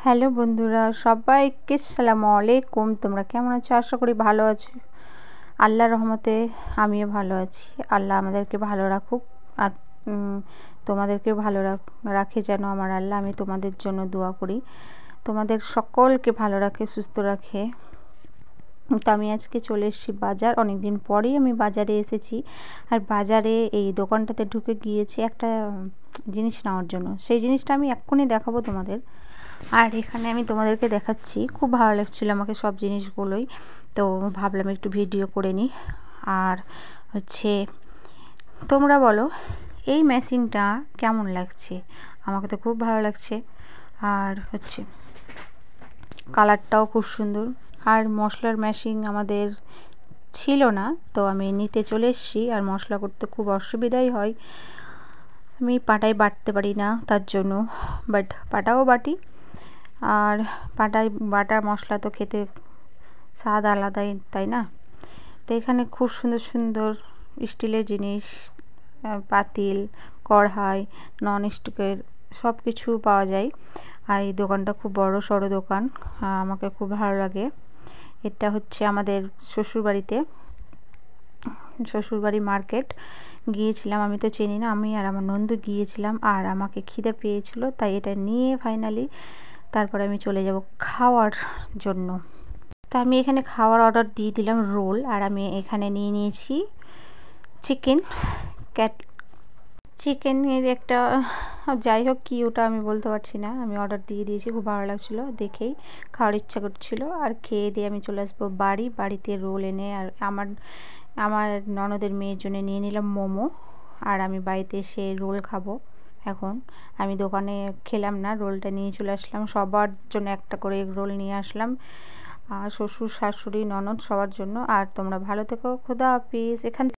Hello বন্ধুরা, সবাইকে আসসালামু আলাইকুম। তোমরা কেমন আছো? আশা করি ভালো আছো। আল্লাহর রহমতে আমিও ভালো আছি। আল্লাহ আমাদেরকে ভালো রাখুক আর তোমাদেরকে ভালো রাখে যেন আমার আল্লাহ। আমি তোমাদের জন্য দোয়া করি, তোমাদের সকলকে ভালো রাখে, সুস্থ রাখে। তো আমি আজকে চলে এসেছি বাজার। অনেক দিন পরেই আমি বাজারে এসেছি। আর বাজারে এই দোকানটাতে ঢুকে গিয়েছি একটা জিনিস নেওয়ার জন্য। সেই জিনিসটা আমি এক্ষুনি দেখাবো তোমাদের। আর এখানে আমি তোমাদেরকে দেখাচ্ছি, খুব ভালো লাগছিলো আমাকে সব জিনিসগুলোই, তো ভাবলাম একটু ভিডিও করে নিই। আর হচ্ছে তোমরা বলো এই মেশিনটা কেমন লাগছে? আমাকে তো খুব ভালো লাগছে। আর হচ্ছে কালারটাও খুব সুন্দর। আর মশলার মেশিন আমাদের ছিল না, তো আমি নিতে চলে এসেছি। আর মশলা করতে খুব অসুবিধাই হয়, আমি পাটায় বাটতে পারি না তার জন্য, বাট পাটাও বাটি। আর পাটায় বাটা মশলা তো খেতে স্বাদ আলাদাই, তাই না? তো এখানে খুব সুন্দর সুন্দর স্টিলের জিনিস, পাতিল, কড়াই, নন স্টিকের সব কিছু পাওয়া যায়। আর এই দোকানটা খুব বড় সড়ো দোকান, আমাকে খুব ভালো লাগে। এটা হচ্ছে আমাদের শ্বশুরবাড়ি মার্কেট গিয়েছিলাম। আমি তো চিনি না, আমি আর আমার নন্দু গিয়েছিলাম। আর আমাকে খিদে পেয়েছিল, তাই এটা নিয়ে ফাইনালি তারপরে আমি চলে যাব খাওয়ার জন্য। তো আমি এখানে খাওয়ার অর্ডার দিয়ে দিলাম রোল। আর আমি এখানে নিয়ে নিয়েছি চিকেনের একটা, যাই হোক কি ওটা আমি বলতে পারছি না। আমি অর্ডার দিয়ে দিয়েছি, খুব ভালো লাগছিলো দেখেই, খাওয়ার ইচ্ছা করছিলো। আর খেয়ে দিয়ে আমি চলে আসবো বাড়িতে রোল এনে। আর আমার ননদের মেয়ের জন্য নিয়ে নিলাম মোমো। আর আমি বাড়িতে এসে রোল খাবো। এখন আমি দোকানে খেলাম না, রোলটা নিয়ে চলে আসলাম। সবার জন্য একটা করে রোল নিয়ে আসলাম, আর শ্বশুর শাশুড়ি ননদ সবার জন্য। আর তোমরা ভালো থেকো, খোদা হাফিজ। এখান